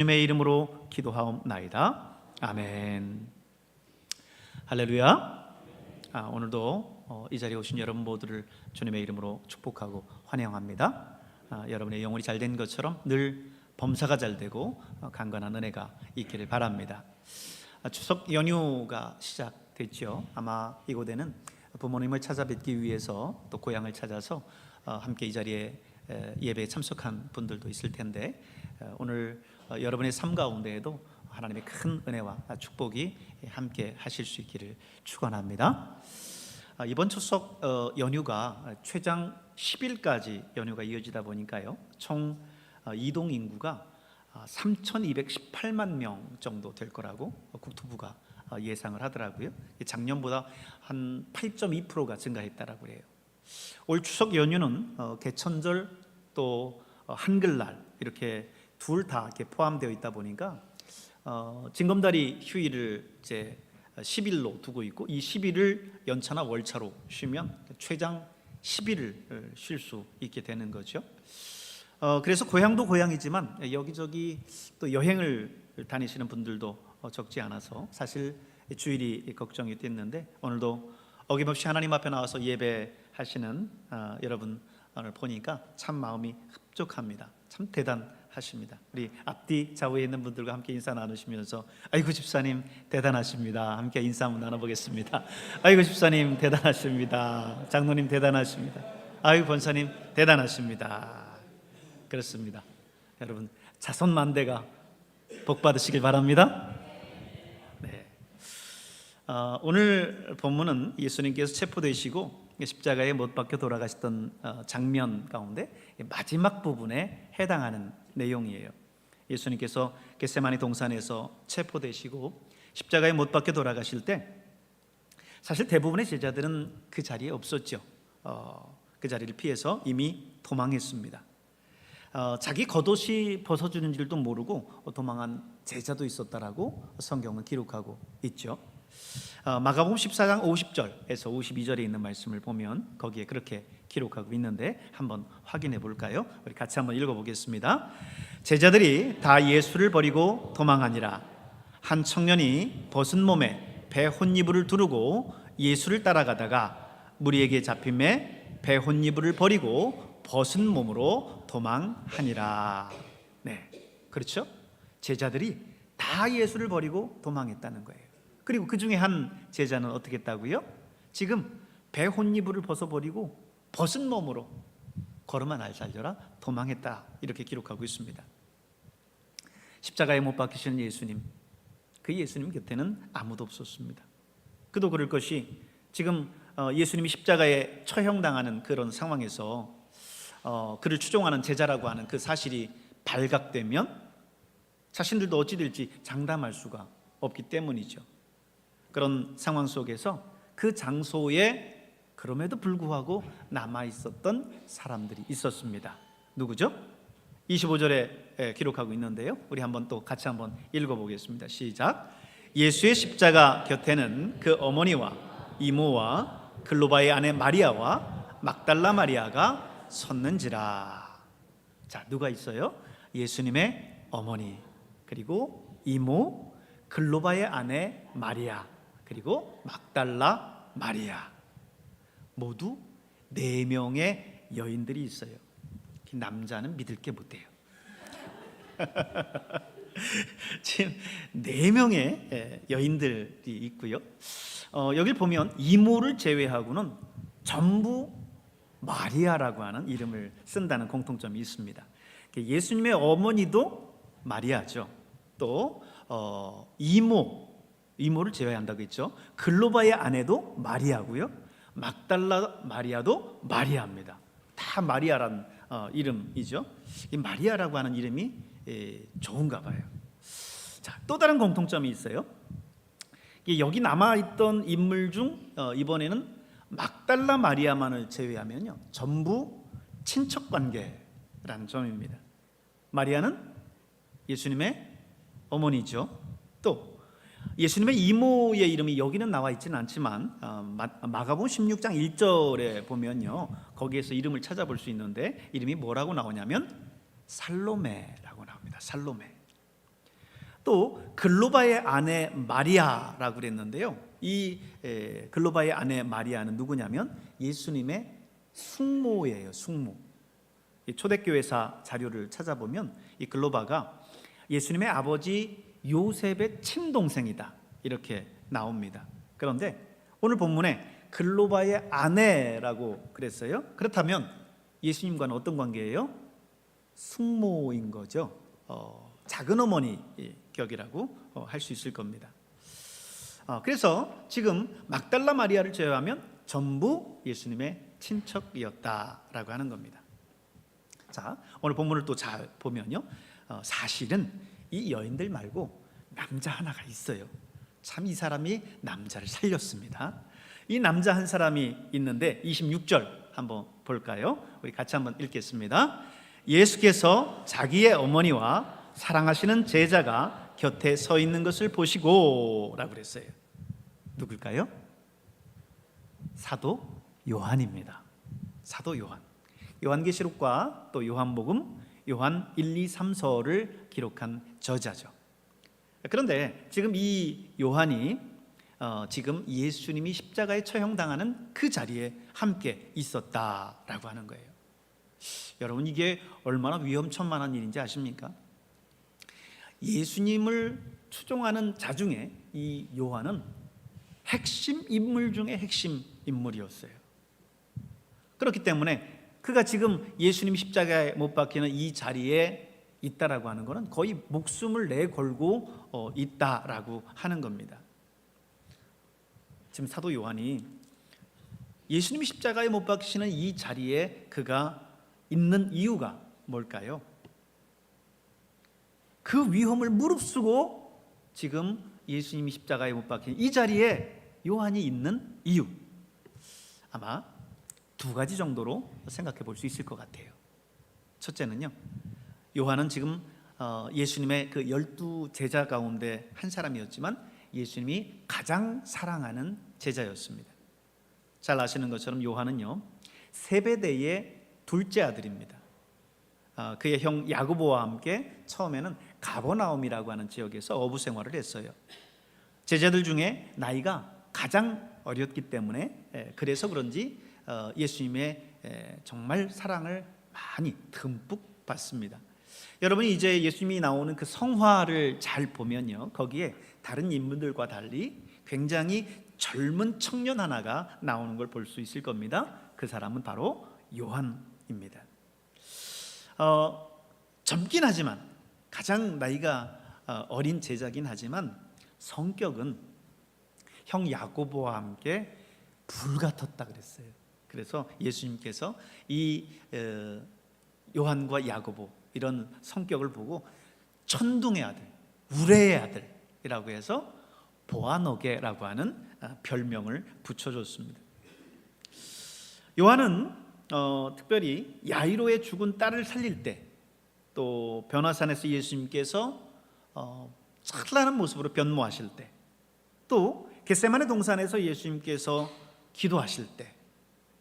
주님의 이름으로 기도하옵나이다. 아멘. 할렐루야. 오늘도 이 자리에 오신 여러분 모두를 주님의 이름으로 축복하고 환영합니다. 여러분의 영혼이 잘된 것처럼 늘 범사가 잘되고 강건한 은혜가 있기를 바랍니다. 추석 연휴가 시작됐죠. 아마 이곳에는 부모님을 찾아뵙기 위해서 또 고향을 찾아서 함께 이 자리에 예배에 참석한 분들도 있을 텐데, 오늘 여러분의 삶 가운데에도 하나님의 큰 은혜와 축복이 함께 하실 수 있기를 축원합니다. 이번 추석 연휴가 최장 10일까지 연휴가 이어지다 보니까요, 총 이동 인구가 3,218만 명 정도 될 거라고 국토부가 예상을 하더라고요. 작년보다 한 8.2%가 증가했다라고 해요. 올 추석 연휴는 개천절 또 한글날 이렇게 둘 다 이렇게 포함되어 있다 보니까 징검다리 휴일을 이제 10일로 두고 있고, 이 10일을 연차나 월차로 쉬면 최장 10일을 쉴 수 있게 되는 거죠. 그래서 고향도 고향이지만 여기저기 또 여행을 다니시는 분들도 적지 않아서 사실 주일이 걱정이 됐는데, 오늘도 어김없이 하나님 앞에 나와서 예배하시는 여러분을 보니까 참 마음이 흡족합니다. 참 대단하십니다. 우리 앞뒤 좌우에 있는 분들과 함께 인사 나누시면서 아이고 집사님 대단하십니다. 함께 인사 한번 나눠보겠습니다. 아이고 집사님 대단하십니다. 장로님 대단하십니다. 아이고 권사님 대단하십니다. 그렇습니다. 여러분 자손만대가 복 받으시길 바랍니다. 네. 오늘 본문은 예수님께서 체포되시고 십자가에 못 박혀 돌아가셨던 장면 가운데 마지막 부분에 해당하는 내용이에요. 예수님께서 겟세마니 동산에서 체포되시고 십자가에 못 박혀 돌아가실 때 사실 대부분의 제자들은 그 자리에 없었죠. 그 자리를 피해서 이미 도망했습니다. 자기 겉옷이 벗어지는 줄도 모르고 도망한 제자도 있었다라고 성경은 기록하고 있죠. 마가복음 14장 50절에서 52절에 있는 말씀을 보면 거기에 그렇게 기록하고 있는데 한번 확인해 볼까요? 우리 같이 한번 읽어보겠습니다. 제자들이 다 예수를 버리고 도망하니라. 한 청년이 벗은 몸에 배 혼이불을 두르고 예수를 따라가다가 무리에게 잡힘에 배 혼이불을 버리고 벗은 몸으로 도망하니라. 네, 그렇죠? 제자들이 다 예수를 버리고 도망했다는 거예요. 그리고 그 중에 한 제자는 어떻게 했다고요? 지금 배 혼이불을 벗어버리고 벗은 몸으로 걸음아 날 살려라 도망했다, 이렇게 기록하고 있습니다. 십자가에 못 박히신 예수님, 그 예수님 곁에는 아무도 없었습니다. 그도 그럴 것이 지금 예수님이 십자가에 처형당하는 그런 상황에서 그를 추종하는 제자라고 하는 그 사실이 발각되면 자신들도 어찌 될지 장담할 수가 없기 때문이죠. 그런 상황 속에서 그 장소에 그럼에도 불구하고 남아있었던 사람들이 있었습니다. 누구죠? 25절에 기록하고 있는데요, 우리 한번 또 같이 한번 읽어보겠습니다. 시작. 예수의 십자가 곁에는 그 어머니와 이모와 글로바의 아내 마리아와 막달라 마리아가 섰는지라. 자, 누가 있어요? 예수님의 어머니, 그리고 이모, 글로바의 아내 마리아, 그리고 막달라 마리아, 모두 4명의 여인들이 있어요. 남자는 믿을 게 못 돼요. 지금 4명의 여인들이 있고요. 여길 보면 이모를 제외하고는 전부 마리아라고 하는 이름을 쓴다는 공통점이 있습니다. 예수님의 어머니도 마리아죠. 또 이모를 제외한다고 했죠. 글로바의 아내도 마리아고요. 막달라 마리아도 마리아입니다. 다 마리아란 이름이죠. 이 마리아라고 하는 이름이 좋은가 봐요. 자, 또 다른 공통점이 있어요. 여기 남아있던 인물 중 이번에는 막달라 마리아만을 제외하면요, 전부 친척관계라는 점입니다. 마리아는 예수님의 어머니죠. 또 예수님의 이모의 이름이 여기는 나와 있지는 않지만 마가복음 16장 1절에 보면요, 거기에서 이름을 찾아볼 수 있는데 이름이 뭐라고 나오냐면 살로메라고 나옵니다. 살로메. 또 글로바의 아내 마리아라고 그랬는데요. 이 글로바의 아내 마리아는 누구냐면 예수님의 숙모예요. 숙모. 이 초대교회사 자료를 찾아보면 이 글로바가 예수님의 아버지 요셉의 친동생이다 이렇게 나옵니다. 그런데 오늘 본문에 글로바의 아내라고 그랬어요. 그렇다면 예수님과는 어떤 관계예요? 숙모인 거죠. 작은 어머니 격이라고 할 수 있을 겁니다. 그래서 지금 막달라 마리아를 제외하면 전부 예수님의 친척이었다라고 하는 겁니다. 자, 오늘 본문을 또 잘 보면요, 사실은 이 여인들 말고 남자 하나가 있어요. 참 이 사람이 남자를 살렸습니다. 이 남자 한 사람이 있는데 26절 한번 볼까요? 우리 같이 한번 읽겠습니다. 예수께서 자기의 어머니와 사랑하시는 제자가 곁에 서 있는 것을 보시고 라고 그랬어요. 누굴까요? 사도 요한입니다. 사도 요한. 요한계시록과 또 요한복음, 요한 1, 2, 3서를 기록한 저자죠. 그런데 지금 이 요한이 지금 예수님이 십자가에 처형당하는 그 자리에 함께 있었다라고 하는 거예요. 여러분, 이게 얼마나 위험천만한 일인지 아십니까? 예수님을 추종하는 자 중에 이 요한은 핵심 인물 중에 핵심 인물이었어요. 그렇기 때문에 그가 지금 예수님 십자가에 못 박히는 이 자리에 있다라고 하는 것은 거의 목숨을 내걸고 있다라고 하는 겁니다. 지금 사도 요한이 예수님이 십자가에 못 박히시는 이 자리에 그가 있는 이유가 뭘까요? 그 위험을 무릅쓰고 지금 예수님이 십자가에 못 박힌 이 자리에 요한이 있는 이유, 아마 두 가지 정도로 생각해 볼 수 있을 것 같아요. 첫째는요, 요한은 지금 예수님의 그 12 제자 가운데 한 사람이었지만 예수님이 가장 사랑하는 제자였습니다. 잘 아시는 것처럼 요한은요, 세베대의 둘째 아들입니다. 그의 형 야고보와 함께 처음에는 가버나움이라고 하는 지역에서 어부 생활을 했어요. 제자들 중에 나이가 가장 어렸기 때문에 그래서 그런지 예수님의 정말 사랑을 많이 듬뿍 받습니다. 여러분이 이제 예수님이 나오는 그 성화를 잘 보면요, 거기에 다른 인물들과 달리 굉장히 젊은 청년 하나가 나오는 걸 볼 수 있을 겁니다. 그 사람은 바로 요한입니다. 젊긴 하지만 가장 나이가 어린 제자긴 하지만 성격은 형 야고보와 함께 불같았다 그랬어요. 그래서 예수님께서 이 요한과 야고보 이런 성격을 보고 천둥의 아들, 우레의 아들이라고 해서 보아너게라고 하는 별명을 붙여줬습니다. 요한은 특별히 야이로의 죽은 딸을 살릴 때, 또 변화산에서 예수님께서 찬란한 모습으로 변모하실 때, 또 겟세마네 동산에서 예수님께서 기도하실 때,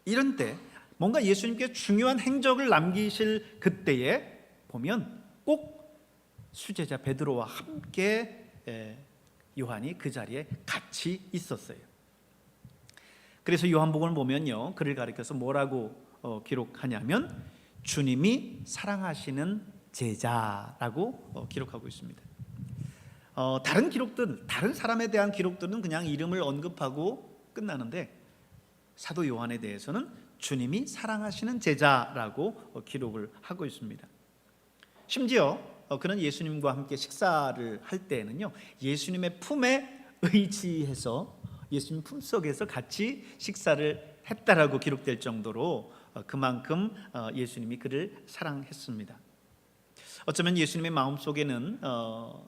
이런 때 뭔가 예수님께 중요한 행적을 남기실 그때에 보면 꼭 수제자 베드로와 함께 요한이 그 자리에 같이 있었어요. 그래서 요한복음을 보면요, 그를 가리켜서 뭐라고 기록하냐면 주님이 사랑하시는 제자라고 기록하고 있습니다. 다른 기록들, 다른 사람에 대한 기록들은 그냥 이름을 언급하고 끝나는데 사도 요한에 대해서는 주님이 사랑하시는 제자라고 기록을 하고 있습니다. 심지어 그는 예수님과 함께 식사를 할 때에는요, 예수님의 품에 의지해서 예수님 품속에서 같이 식사를 했다라고 기록될 정도로 그만큼 예수님이 그를 사랑했습니다. 어쩌면 예수님의 마음속에는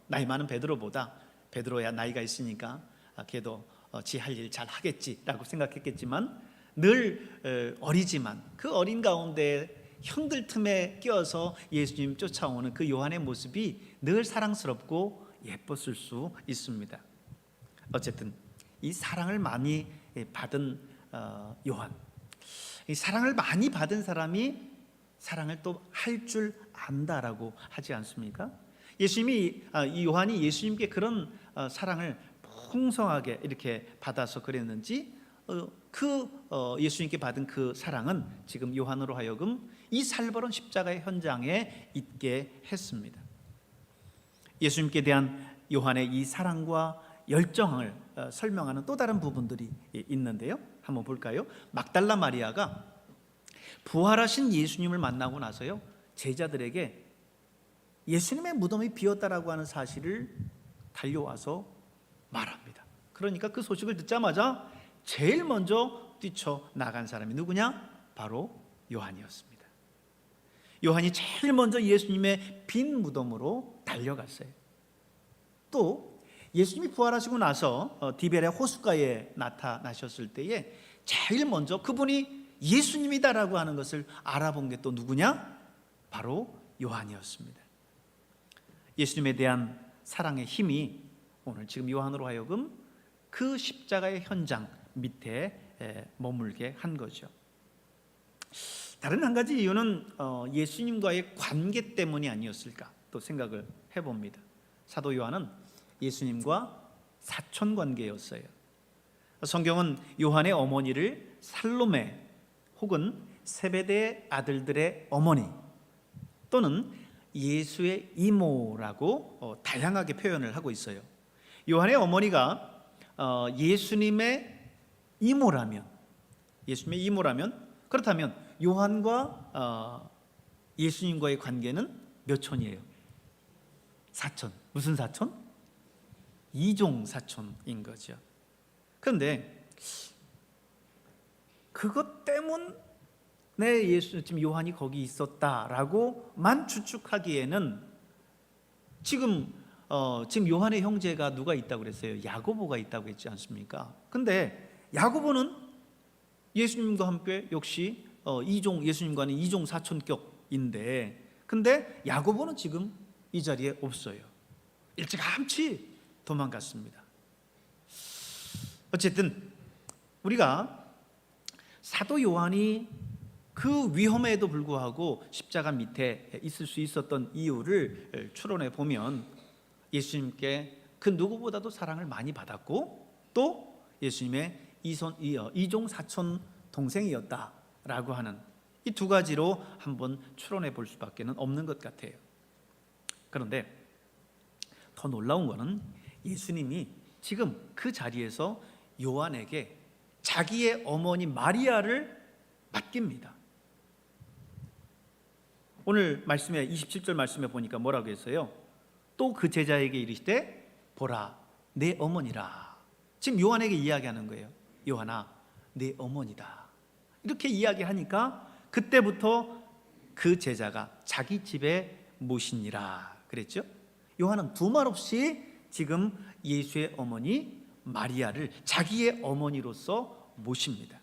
나이 많은 베드로보다 베드로야 나이가 있으니까 걔도 지 할 일 잘 하겠지라고 생각했겠지만 늘 어리지만 그 어린 가운데 형들 틈에 끼어서 예수님 쫓아오는 그 요한의 모습이 늘 사랑스럽고 예뻤을 수 있습니다. 어쨌든 이 사랑을 많이 받은 요한, 이 사랑을 많이 받은 사람이 사랑을 또 할 줄 안다라고 하지 않습니까? 이 요한이 예수님께 그런 사랑을 풍성하게 이렇게 받아서 그랬는지 예수님께 받은 그 사랑은 지금 요한으로 하여금 이 살벌한 십자가의 현장에 있게 했습니다. 예수님께 대한 요한의 이 사랑과 열정을 설명하는 또 다른 부분들이 있는데요. 한번 볼까요? 막달라 마리아가 부활하신 예수님을 만나고 나서요, 제자들에게 예수님의 무덤이 비었다라고 하는 사실을 달려와서 말합니다. 그러니까 그 소식을 듣자마자 제일 먼저 뛰쳐나간 사람이 누구냐? 바로 요한이었습니다. 요한이 제일 먼저 예수님의 빈 무덤으로 달려갔어요. 또 예수님이 부활하시고 나서 디베레 호숫가에 나타나셨을 때에 제일 먼저 그분이 예수님이다라고 하는 것을 알아본 게 또 누구냐? 바로 요한이었습니다. 예수님에 대한 사랑의 힘이 오늘 지금 요한으로 하여금 그 십자가의 현장 밑에 머물게 한 거죠. 다른 한 가지 이유는 예수님과의 관계 때문이 아니었을까 또 생각을 해봅니다. 사도 요한은 예수님과 사촌 관계였어요. 성경은 요한의 어머니를 살로메 혹은 세베대의 아들들의 어머니 또는 예수의 이모라고 다양하게 표현을 하고 있어요. 요한의 어머니가 예수님의 이모라면 그렇다면 요한과 예수님과의 관계는 몇 촌이에요? 사촌. 무슨 사촌? 이종 사촌인 거죠. 그런데 그것 때문에 지금 요한이 거기 있었다라고만 추측하기에는 지금 요한의 형제가 누가 있다고 그랬어요? 야고보가 있다고 했지 않습니까? 근데 야고보는 예수님과 함께 역시 예수님과는 이종 사촌격인데, 근데 야고보는 지금 이 자리에 없어요. 일찌감치 도망갔습니다. 어쨌든 우리가 사도 요한이 그 위험에도 불구하고 십자가 밑에 있을 수 있었던 이유를 추론해 보면 예수님께 그 누구보다도 사랑을 많이 받았고 또 예수님의 이종 사촌 동생이었다라고 하는 이 두 가지로 한번 추론해 볼 수밖에 없는 것 같아요. 그런데 더 놀라운 것은 예수님이 지금 그 자리에서 요한에게 자기의 어머니 마리아를 맡깁니다. 오늘 말씀에 27절 말씀에 보니까 뭐라고 했어요? 또 그 제자에게 이르시되 보라 내 어머니라. 지금 요한에게 이야기하는 거예요. 요한아 내 어머니다. 이렇게 이야기하니까 그때부터 그 제자가 자기 집에 모시니라 그랬죠. 요한은 두말 없이 지금 예수의 어머니 마리아를 자기의 어머니로서 모십니다.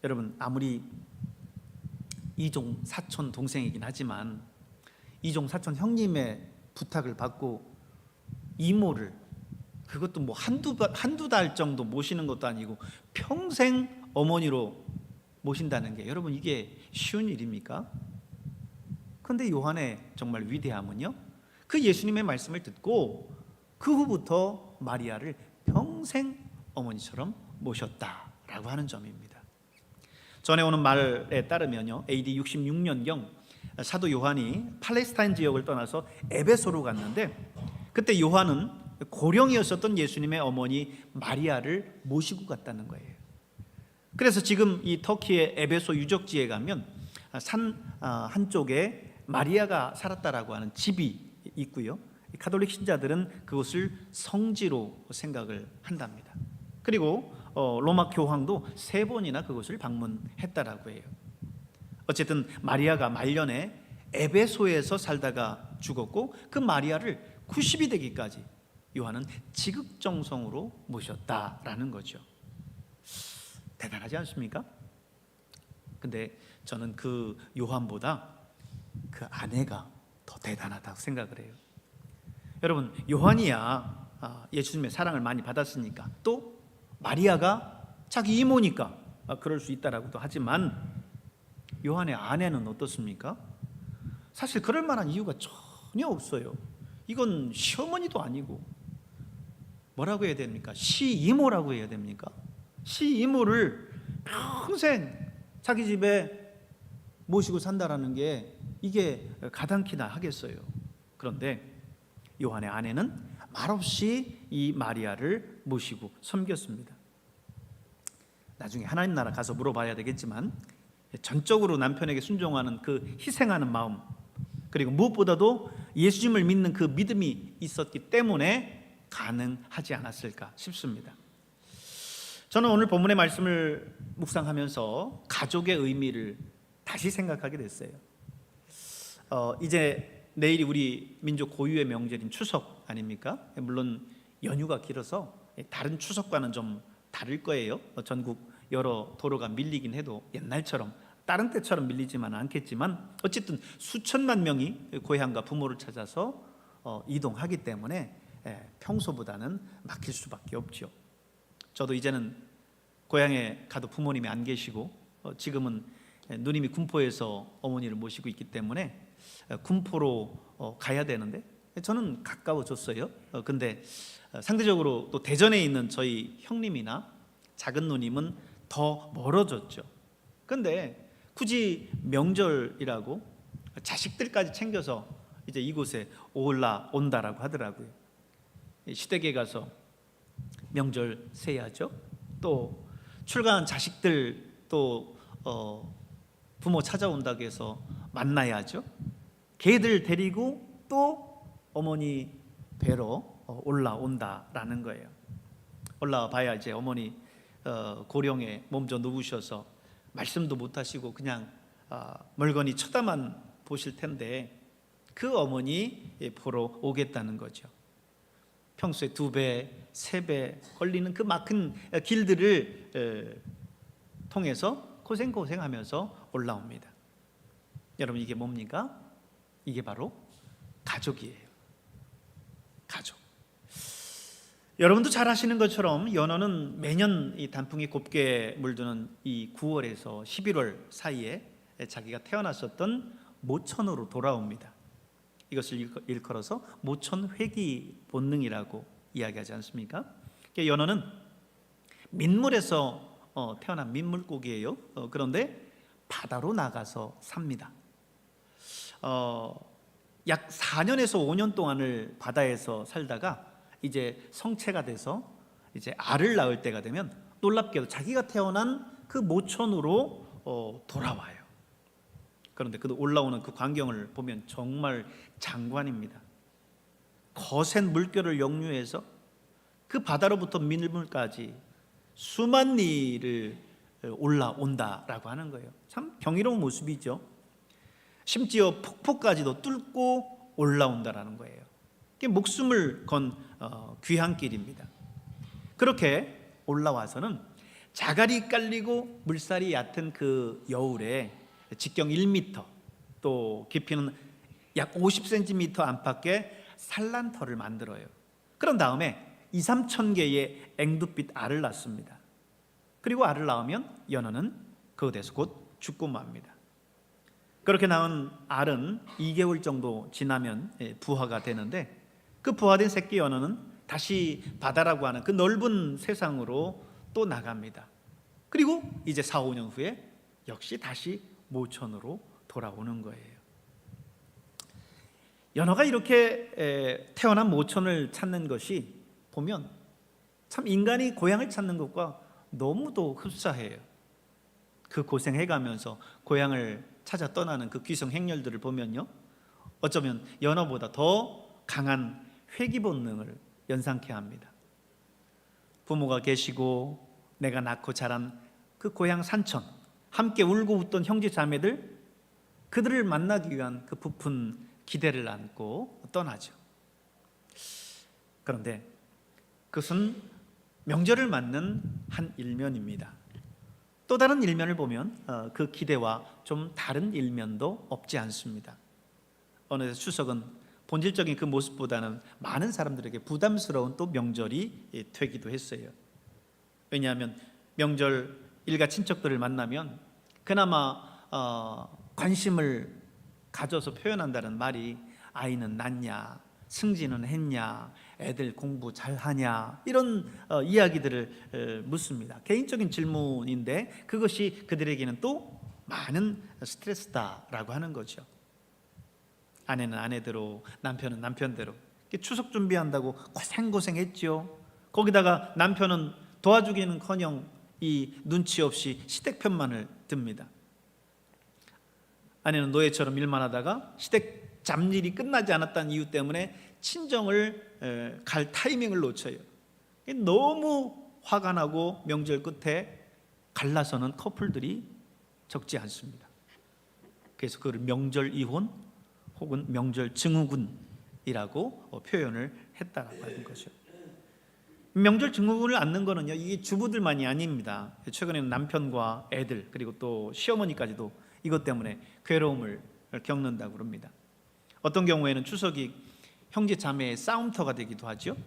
여러분 아무리 이종 사촌 동생이긴 하지만 이종 사촌 형님의 부탁을 받고 이모를 그것도 뭐 한두 달 정도 모시는 것도 아니고 평생 어머니로 모신다는 게 여러분 이게 쉬운 일입니까? 그런데 요한의 정말 위대함은요, 그 예수님의 말씀을 듣고 그 후부터 마리아를 평생 어머니처럼 모셨다라고 하는 점입니다. 전해오는 말에 따르면요, AD 66년경 사도 요한이 팔레스타인 지역을 떠나서 에베소로 갔는데 그때 요한은 고령이었었던 예수님의 어머니 마리아를 모시고 갔다는 거예요. 그래서 지금 이 터키의 에베소 유적지에 가면 산 한쪽에 마리아가 살았다라고 하는 집이 있고요, 가톨릭 신자들은 그것을 성지로 생각을 한답니다. 그리고 로마 교황도 3번이나 그것을 방문했다라고 해요. 어쨌든 마리아가 말년에 에베소에서 살다가 죽었고 그 마리아를 90이 되기까지 요한은 지극정성으로 모셨다라는 거죠. 대단하지 않습니까? 근데 저는 그 요한보다 그 아내가 더 대단하다고 생각을 해요. 여러분 요한이야 예수님의 사랑을 많이 받았으니까, 또 마리아가 자기 이모니까 그럴 수 있다라고도 하지만 요한의 아내는 어떻습니까? 사실 그럴 만한 이유가 전혀 없어요. 이건 시어머니도 아니고 뭐라고 해야 됩니까? 시이모라고 해야 됩니까? 시이모를 평생 자기 집에 모시고 산다라는 게 이게 가당키나 하겠어요. 그런데 요한의 아내는 말없이 이 마리아를 모시고 섬겼습니다. 나중에 하나님 나라 가서 물어봐야 되겠지만 전적으로 남편에게 순종하는 그 희생하는 마음, 그리고 무엇보다도 예수님을 믿는 그 믿음이 있었기 때문에 가능하지 않았을까 싶습니다. 저는 오늘 본문의 말씀을 묵상하면서 가족의 의미를 다시 생각하게 됐어요. 이제 내일이 우리 민족 고유의 명절인 추석 아닙니까? 물론 연휴가 길어서 다른 추석과는 좀 다를 거예요. 전국 여러 도로가 밀리긴 해도 옛날처럼 다른 때처럼 밀리지만 않겠지만 어쨌든 수천만 명이 고향과 부모를 찾아서 이동하기 때문에 평소보다는 막힐 수밖에 없죠. 저도 이제는 고향에 가도 부모님이 안 계시고 지금은 누님이 군포에서 어머니를 모시고 있기 때문에 군포로 가야 되는데 저는 가까워졌어요. 근데 상대적으로 또 대전에 있는 저희 형님이나 작은 누님은 더 멀어졌죠. 근데 굳이 명절이라고 자식들까지 챙겨서 이제 이곳에 올라온다라고 하더라고요. 시댁에 가서 명절 세야죠. 또 출가한 자식들 또 부모 찾아온다고 해서 만나야죠. 걔들 데리고 또 어머니 뵈러 올라온다라는 거예요. 올라와 봐야 이제 어머니 고령에 몸져 누우셔서 말씀도 못 하시고 그냥 멀거니 쳐다만 보실 텐데 그 어머니 보러 오겠다는 거죠. 평소에 2배, 3배 걸리는 그 막힌 길들을 통해서 고생하면서 올라옵니다. 여러분, 이게 뭡니까? 이게 바로 가족이에요. 가족. 여러분도 잘 아시는 것처럼 연어는 매년 이 단풍이 곱게 물드는 이 9월에서 11월 사이에 자기가 태어났었던 모천으로 돌아옵니다. 이것을 일컬어서 모천회귀 본능이라고 이야기하지 않습니까? 연어는 민물에서 태어난 민물고기예요. 그런데 바다로 나가서 삽니다. 약 4년에서 5년 동안을 바다에서 살다가 이제 성체가 돼서 이제 알을 낳을 때가 되면 놀랍게도 자기가 태어난 그 모천으로 돌아와요. 그런데 그 올라오는 그 광경을 보면 정말 장관입니다. 거센 물결을 역류해서 그 바다로부터 민물까지 수만 리를 올라온다라고 하는 거예요. 참 경이로운 모습이죠. 심지어 폭포까지도 뚫고 올라온다라는 거예요. 이게 목숨을 건 귀한 길입니다. 그렇게 올라와서는 자갈이 깔리고 물살이 얕은 그 여울에 직경 1m 또 깊이는 약 50cm 안팎의 산란터를 만들어요. 그런 다음에 2-3천 개의 앵두빛 알을 낳습니다. 그리고 알을 낳으면 연어는 그곳에서 곧 죽고 맙니다. 그렇게 낳은 알은 2개월 정도 지나면 부화가 되는데 그 부화된 새끼 연어는 다시 바다라고 하는 그 넓은 세상으로 또 나갑니다. 그리고 이제 4-5년 후에 역시 다시 모천으로 돌아오는 거예요. 연어가 이렇게 태어난 모천을 찾는 것이 보면 참 인간이 고향을 찾는 것과 너무도 흡사해요. 그 고생해가면서 고향을 찾아 떠나는 그 귀성 행렬들을 보면요, 어쩌면 연어보다 더 강한 회귀 본능을 연상케 합니다. 부모가 계시고 내가 낳고 자란 그 고향 산천, 함께 울고 웃던 형제 자매들, 그들을 만나기 위한 그 부푼 기대를 안고 떠나죠. 그런데 그것은 명절을 맞는 한 일면입니다. 또 다른 일면을 보면 그 기대와 좀 다른 일면도 없지 않습니다. 어느새 추석은 본질적인 그 모습보다는 많은 사람들에게 부담스러운 또 명절이 되기도 했어요. 왜냐하면 명절 일가 친척들을 만나면 그나마 관심을 가져서 표현한다는 말이 아이는 낳냐, 승진은 했냐, 애들 공부 잘하냐, 이런 이야기들을 묻습니다. 개인적인 질문인데 그것이 그들에게는 또 많은 스트레스다라고 하는 거죠. 아내는 아내대로, 남편은 남편대로 추석 준비한다고 고생했죠. 거기다가 남편은 도와주기는커녕 이 눈치 없이 시댁 편만을 듭니다. 아내는 노예처럼 일만 하다가 시댁 잡일이 끝나지 않았다는 이유 때문에 친정을 갈 타이밍을 놓쳐요. 너무 화가 나고 명절 끝에 갈라서는 커플들이 적지 않습니다. 그래서 그걸 명절 이혼 혹은 명절 증후군이라고 표현을 했다라고 하는 것이죠. 명절 증후군을 앓는 거는요, 이게 주부들만이 아닙니다. 최근에는 남편과 애들 그리고 또 시어머니까지도 이것 때문에 괴로움을 겪는다고 합니다. 어떤 경우에는 추석이 형제 자매의 싸움터가 되기도 하죠.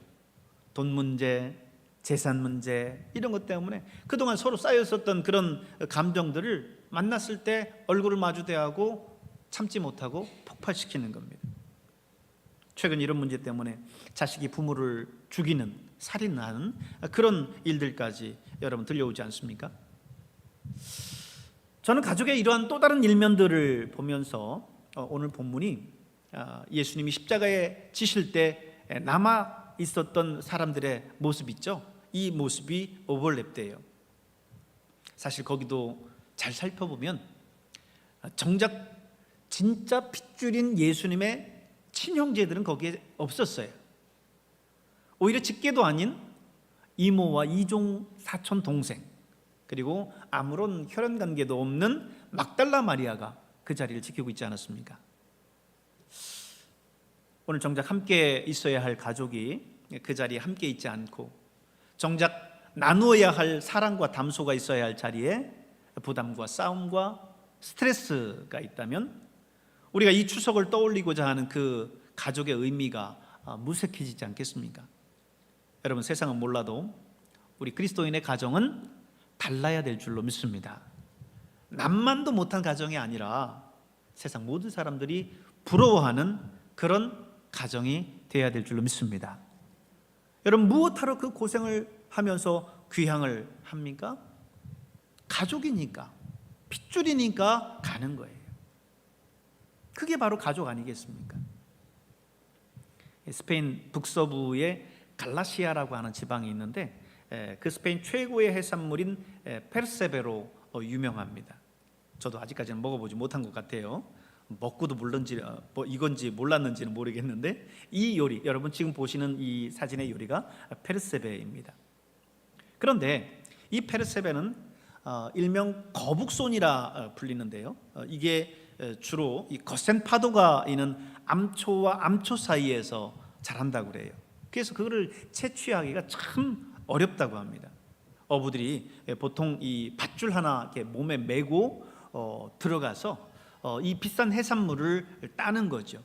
돈 문제, 재산 문제, 이런 것 때문에 그동안 서로 쌓였었던 그런 감정들을 만났을 때 얼굴을 마주대하고 참지 못하고 폭발시키는 겁니다. 최근 이런 문제 때문에 자식이 부모를 죽이는, 살인하는 그런 일들까지 여러분 들려오지 않습니까? 저는 가족의 이러한 또 다른 일면들을 보면서 오늘 본문이 예수님이 십자가에 지실 때 남아 있었던 사람들의 모습 있죠? 이 모습이 오버랩돼요. 사실 거기도 잘 살펴보면 정작 진짜 핏줄인 예수님의 친형제들은 거기에 없었어요. 오히려 직계도 아닌 이모와 이종 사촌 동생, 그리고 아무런 혈연관계도 없는 막달라 마리아가 그 자리를 지키고 있지 않았습니까? 오늘 정작 함께 있어야 할 가족이 그 자리에 함께 있지 않고 정작 나누어야 할 사랑과 담소가 있어야 할 자리에 부담과 싸움과 스트레스가 있다면 우리가 이 추석을 떠올리고자 하는 그 가족의 의미가 무색해지지 않겠습니까? 여러분, 세상은 몰라도 우리 그리스도인의 가정은 달라야 될 줄로 믿습니다. 남만도 못한 가정이 아니라 세상 모든 사람들이 부러워하는 그런 가정이 되어야 될 줄로 믿습니다. 여러분, 무엇하러 그 고생을 하면서 귀향을 합니까? 가족이니까, 핏줄이니까 가는 거예요. 그게 바로 가족 아니겠습니까? 스페인 북서부에 갈라시아라고 하는 지방이 있는데 그 스페인 최고의 해산물인 페르세베로 유명합니다. 저도 아직까지는 먹어보지 못한 것 같아요. 먹고도 몰랐는지 이건지 몰랐는지는 모르겠는데 이 요리, 여러분 지금 보시는 이 사진의 요리가 페르세베입니다. 그런데 이 페르세베는 일명 거북손이라 불리는데요, 이게 주로 이 거센 파도가 있는 암초와 암초 사이에서 자란다고 그래요. 그래서 그거를 채취하기가 참 어렵다고 합니다. 어부들이 보통 이 밧줄 하나 이렇게 몸에 메고 들어가서 이 비싼 해산물을 따는 거죠.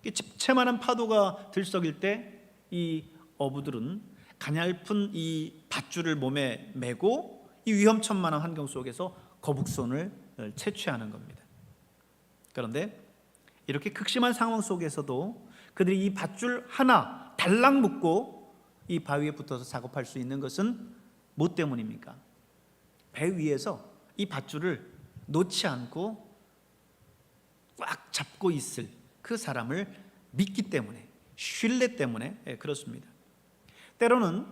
집채만한 파도가 들썩일 때 이 어부들은 가냘픈 이 밧줄을 몸에 메고 이 위험천만한 환경 속에서 거북손을 채취하는 겁니다. 그런데 이렇게 극심한 상황 속에서도 그들이 이 밧줄 하나 달랑 묶고 이 바위에 붙어서 작업할 수 있는 것은 뭐 때문입니까? 배 위에서 이 밧줄을 놓지 않고 꽉 잡고 있을 그 사람을 믿기 때문에, 신뢰 때문에 그렇습니다. 때로는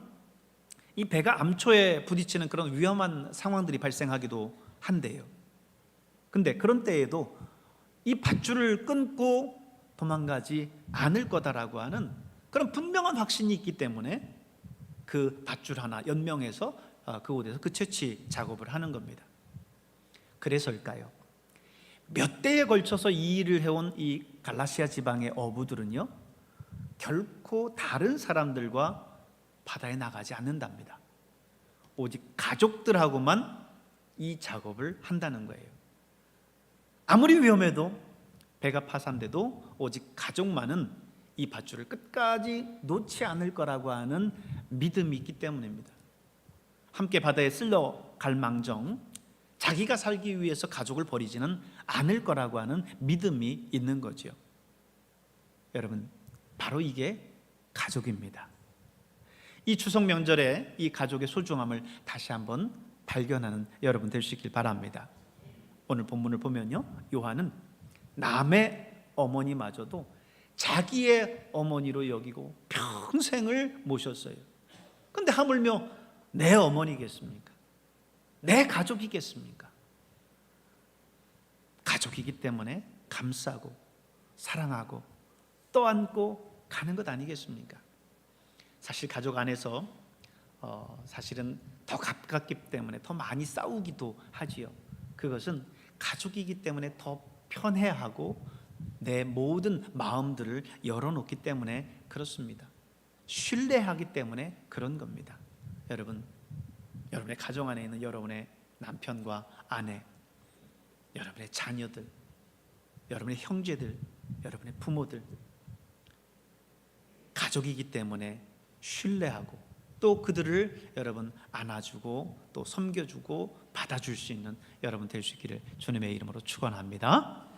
이 배가 암초에 부딪히는 그런 위험한 상황들이 발생하기도 한데요, 근데 그런 때에도 이 밧줄을 끊고 도망가지 않을 거다라고 하는 그런 분명한 확신이 있기 때문에 그 밧줄 하나 연명해서 그곳에서 그 채취 작업을 하는 겁니다. 그래서일까요? 몇 대에 걸쳐서 이 일을 해온 이 갈라시아 지방의 어부들은요, 결코 다른 사람들과 바다에 나가지 않는답니다. 오직 가족들하고만 이 작업을 한다는 거예요. 아무리 위험해도, 배가 파산돼도 오직 가족만은 이 밧줄을 끝까지 놓지 않을 거라고 하는 믿음이 있기 때문입니다. 함께 바다에 쓸려갈 망정 자기가 살기 위해서 가족을 버리지는 않을 거라고 하는 믿음이 있는 거죠. 여러분, 바로 이게 가족입니다. 이 추석 명절에 이 가족의 소중함을 다시 한번 발견하는 여러분 되시길 바랍니다. 오늘 본문을 보면요, 요한은 남의 어머니마저도 자기의 어머니로 여기고 평생을 모셨어요. 근데 하물며 내 어머니겠습니까? 내 가족이겠습니까? 가족이기 때문에 감싸고 사랑하고 떠안고 가는 것 아니겠습니까? 사실 가족 안에서 사실은 더 가깝기 때문에 더 많이 싸우기도 하지요. 그것은 가족이기 때문에 더 편해하고 내 모든 마음들을 열어놓기 때문에 그렇습니다. 신뢰하기 때문에 그런 겁니다. 여러분, 여러분의 가정 안에 있는 여러분의 남편과 아내, 여러분의 자녀들, 여러분의 형제들, 여러분의 부모들, 가족이기 때문에 신뢰하고 또 그들을 여러분 안아주고 또 섬겨주고 받아줄 수 있는 여러분 될 수 있기를 주님의 이름으로 축원합니다.